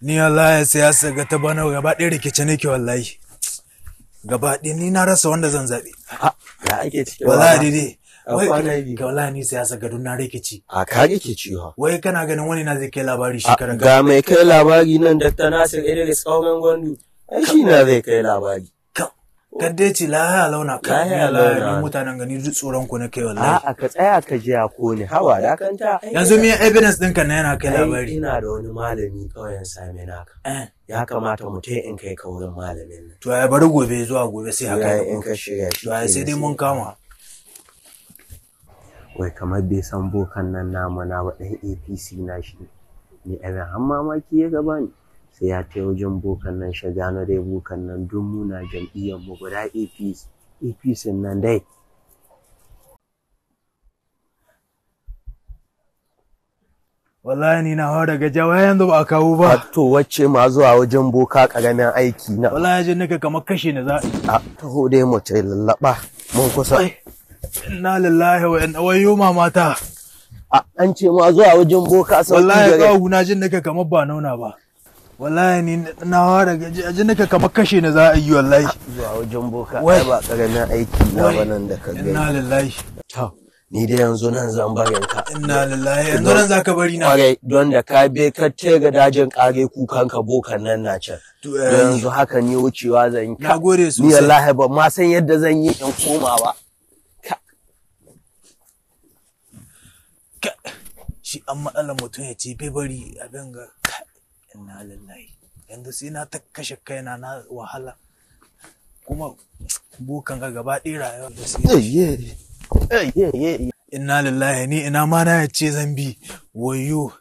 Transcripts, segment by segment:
Ni wallahi siyasa ga ta bana gaba ɗaya rikice nake wallahi. Gaba ɗaya ni na rasa wanda zan zaɓi. Ya ake ciki wallahi dai. Wai ga wallahi ni siyasa ga dun na rikici. A ka rikici ha. Wai kana ganin wani na zai kai labari shekara ga mai kai labari nan Dr. Nasir Idris Kauran Gwandu. Ai shi na zai kai labari. Kadde ce la launa ka ni mutanen gani duk tsoron ku na kai wallahi. A'a ka tsaya ka ji ko ne hawa da kanta. Yanzu me evidence ɗinka na yana kai labari. Ina da wani malami kauyen same naka. Ya kamata mu tai in kai ka wurin malamin nan. To ai bari gobe zuwa gobe sai haka. In ka shirya shi. To ai sai dai mun kama. Wai kamar bai san bokan nan namu na ba ɗan APC na shi. Ni abin har mamaki ya gaba ni. Sai ya ta wajen bokan nan shiga na dai bokan nan duk muna jam'iyyar mu guda APC nan dai. Wallahi ni na hawa daga jawa yanzu ba a kawo ba. To wacce ma zuwa wajen boka karamin aiki na. Wallahi jin naka kamar kashe ni za. Taho dai mu tai lallaba mun kusa. Inna lillahi wa inna wayyo mamata. An ce ma zuwa wajen boka sauki wallahi kawo na jin naka kamar ba nauna ba. Wallahi ni na hawa daga jin naka kamar kashe ni za a yi wallahi. Zuwa wajen boka ai ba karamin aiki na wannan da ka gani. Inna lillahi. To ni dai yanzu nan zan barin ka. Inna lillahi yanzu nan zaka bari na. Kwarai don da ka be ka ga dajin kare kukan ka bokan nan na can. Yanzu haka ni wucewa zan yi. Na gode sosai. Ni wallahi ba ma san yadda zan yi in koma ba. Shi an matsalar mutum ya ce bai bari abin ga inna lillahi yanzu sai na ta kashe kaina na wahala kuma bukan ga gaba ɗaya rayuwar da sai inna lillahi ni ina ma na yace zan bi wayo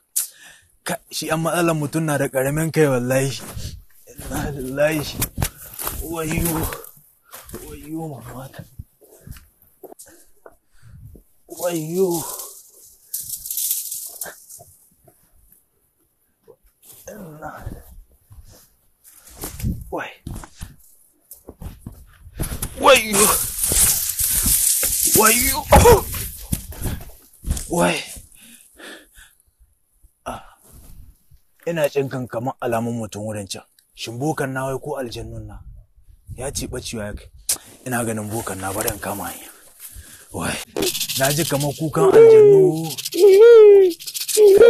shi an matsalar mutum na da ƙaramin kai wallahi inna lillahi wayo mamata wayo Wai. Ina cin kan kamar alamun mutum wurin can. Shin bokan na wai ko aljannun na? Ya ce bacewa ya kai. Ina ganin bokan na bari in kama hanya. Wai. Na ji kamar kukan aljannu.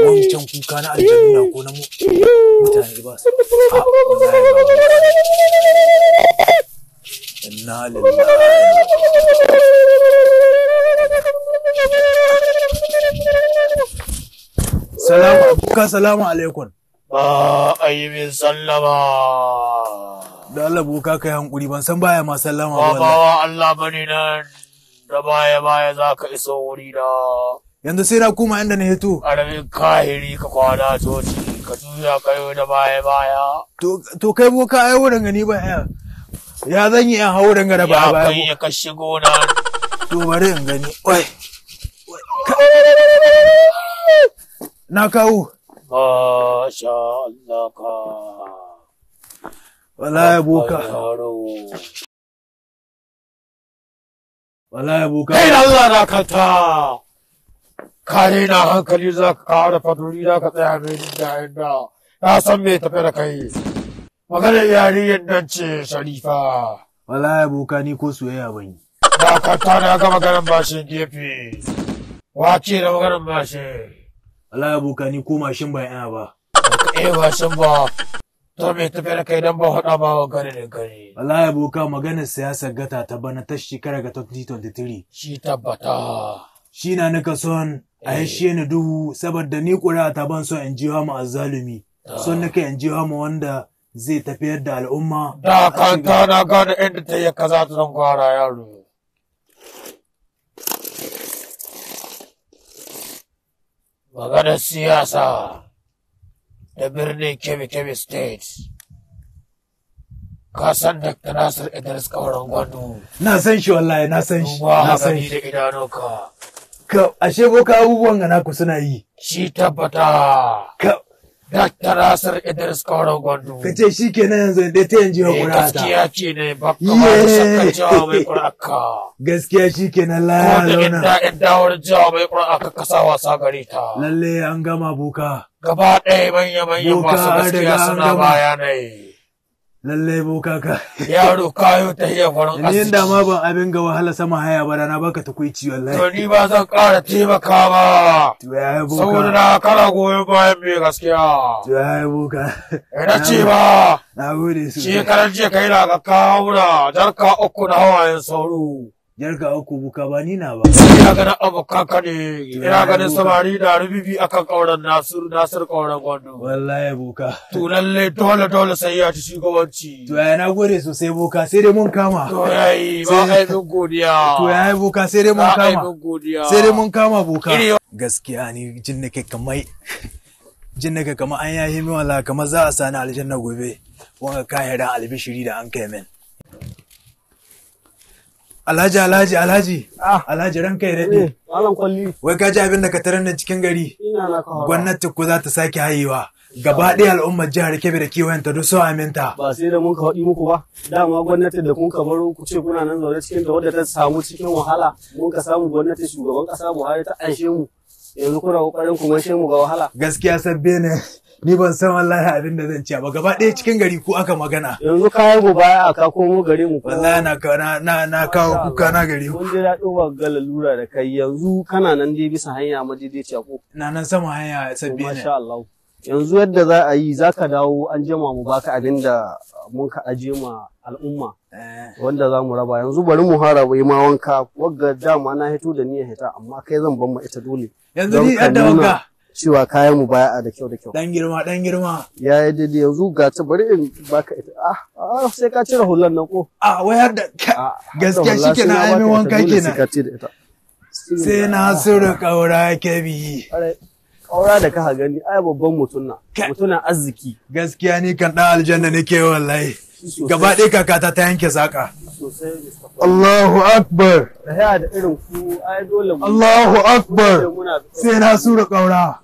Wancan kuka na aljannu na ko na mutane ba su. Inna lillahi. Salamu alaikum. Ayi min sallama. Da Allah boka kai hankuri ban san baya ma sallama ba wallahi. Ba Allah bane nan da baya za ka iso wuri da. Yanzu sai na koma inda na hito. Aramin kahiri ka kwana toci ka juya kayo da baya. To kai boka ai wurin gani ba ya zan yi an hawo danga da baya. Ya kai ka shigo nan. To bari in gani. Wai. Na kawo. Masha Allah ka. Wallahi boka. Kai Allah na kanta. Kare na hankali za ka kawo da faduri za ka tsaya mai da inda. Na san me tafi da kai. Maganar yarinyar nan ce Sharifa. Wallahi boka ni ko soyayya ban yi. Na kanta na ga maganar bashin gefe. Wace da maganar bashin. Wallahi boka ni ko mashin ban yana ba. Mashin ba. To me tafi da kai dan ba hada ba gare da gare. Wallahi boka maganar siyasar gata ta bana ta shekara ga 2023. Shi tabbata. Shi na nika son a yashe ni duhu saboda ni ƙuri'a ta ban son in jiwa mu azzalumi. Son nika in jiwa mu wanda zai tafiyar da al'umma. Da kanta na gane inda ta yi kaza ta zan kwara yaro. Maganar siyasa da birnin Kebbi State. Ka san Dr. Nasir Idris Kauran Gwandu. Na san shi wallahi, na san shi. Na san shi da idanunka. Ka ashe boka abubuwan ga naku suna yi. Shi tabbata. Ka Dr. Nasir Idris Kauran Gwandu. Ka ce shi kenan yanzu dai ta yanzu ya ƙura'ata. Gaskiya ce ne baka ba da shakka jawa mai ƙura'aka. Gaskiya shi kenan Ko laya da launa. inda wurin jawa mai ƙura'aka kasa wasa gare ta. Lalle an gama boka. Gaba ɗaya manya-manyan Boka masu an gaskiya riga an suna gama. bayanai. Lalle boka ka. Yaro kayo ta iya farin Ni arziki. yanda ma ban abin ga wahala sama haya ba da na baka tukuici wallahi. To ni ba zan ƙara taimaka ba. To ya yi Saboda boka. na kara goyon bayan mai gaskiya. To ya yi boka. Ina ce ba. Na gode su. Shekarar jiya kai na ga kawo na jarka 3 na hawayen sauro. Jarka uku boka ba ni na ba. Ina ganin abokan ka ne. Ina ganin samari da rubibi akan ƙauren Nasir Kauran Gwandu. Wallahi boka. To lalle dole sai ya ci shugabanci. To ya na gode sosai boka sai dai mun kama. To yayi ba aibin godiya. To ya yi boka sai dai mun Ba kama. aibin godiya. Sai dai mun kama boka. Iri- Gaskiya ni jin nake kamar an yahi min wala kamar za a sani aljanna gobe. Wanga kayan da albishiri da an kai min. Alhaji. Alhaji ranka ya daɗe. Malam kwalli. Wai ka ji abin da ka tarar da cikin gari? Ina na kawo. Gwamnati ko za ta sake hayewa. Gaba ɗaya al'ummar jihar Kebbi da kewayenta duk sun aminta. Ba sai da mun ka faɗi muku ba. Dama gwamnati da kun kamar ku ce kuna nan zaune cikin ta wadda ta samu cikin wahala. Mun ka samu gwamnati shugaban ƙasa Buhari ta anshe mu. Yanzu kuna ƙoƙarin ku maishe mu ga wahala. Gaskiya sabbe ne. Ni ban san wallahi abin da zan ci ba. Gaba ɗaya cikin gari ko aka magana. Yanzu kayan mu baya aka komo gare mu. Wallahi na kawo kuka na gari. Mun ji daɗin wa ga lalura da kai yanzu kana nan dai bisa hanya madaidaiciya ko. Na nan sama hanya sabbe ne. Masha Allah. Yanzu yadda za a yi za ka dawo an jama mu baka abin da mun ka aje ma al'umma wanda za mu raba yanzu bari mu hara bai ma wanka wagga dama na hito da niyyar hita amma kai zan ban ma ita dole Yanzu ni yadda wanka. cewa kayan mu baya da kyau Dan girma. ya yi daidai yanzu ga ta bari in baka ita sai ka cire hulan nan ko Wai har da gaskiya shi kenan ai min wanka kenan. Sai na suru kaura Kebbi. Ƙaura da ka gani ai babban mutum na mutumin arziki. Gaskiya ni kan ɗan aljanna nake wallahi. Gaba ɗaya kakata ta yanke saƙa. Allahu Akbar. Da da irin ku ai dole mu. Allahu Akbar. Sai na sura ƙaura.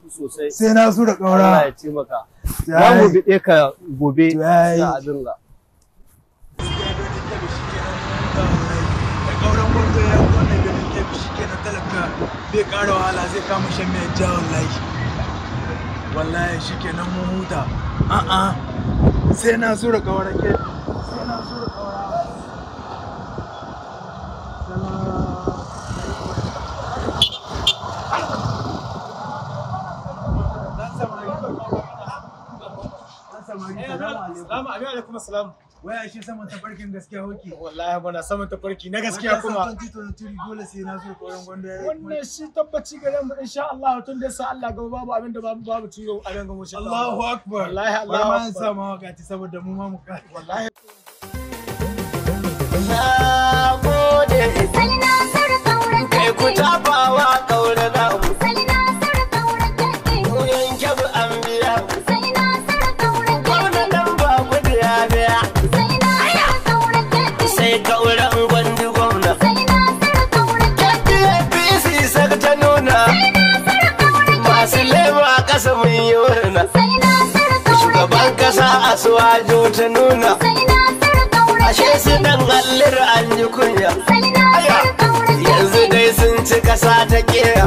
Sai na sura ƙaura. Allah ya taimaka. Za mu biɗe ka gobe da abin ga. Bai ƙara wahala zai kama shan mai ja wallahi shi kenan mun huta sai na sura ƙaura ke sai na sura ƙaura Salamu alaikum assalam. Waya shi saman tafarkin gaskiya hoki. Wallahi muna saman tafarki na gaskiya kuma. Dole sai na so koyon gwando ya Wannan shi tabbaci gare mu insha Allah tun da sa Allah gaba babu abin da babu ciwo a danga mu insha Allah. Allahu Akbar. Wallahi Allahu Akbar. Akbar. Sa ma wakati saboda mu ma mu ka. Wallahi. Na gode. Kai ku tafawa kaura na mu. Mu yanke bu an biya. Kauna dan ba ku da biya. Sai kauran gwandu gwamna. Kyatti APC saka ta nuna. Masu lema kasa mun yi wurna. Shugaban kasa Asuwaju ta nuna. Ashe su dan hallir an ji kunya. Yanzu dai sun ci kasa ta kera.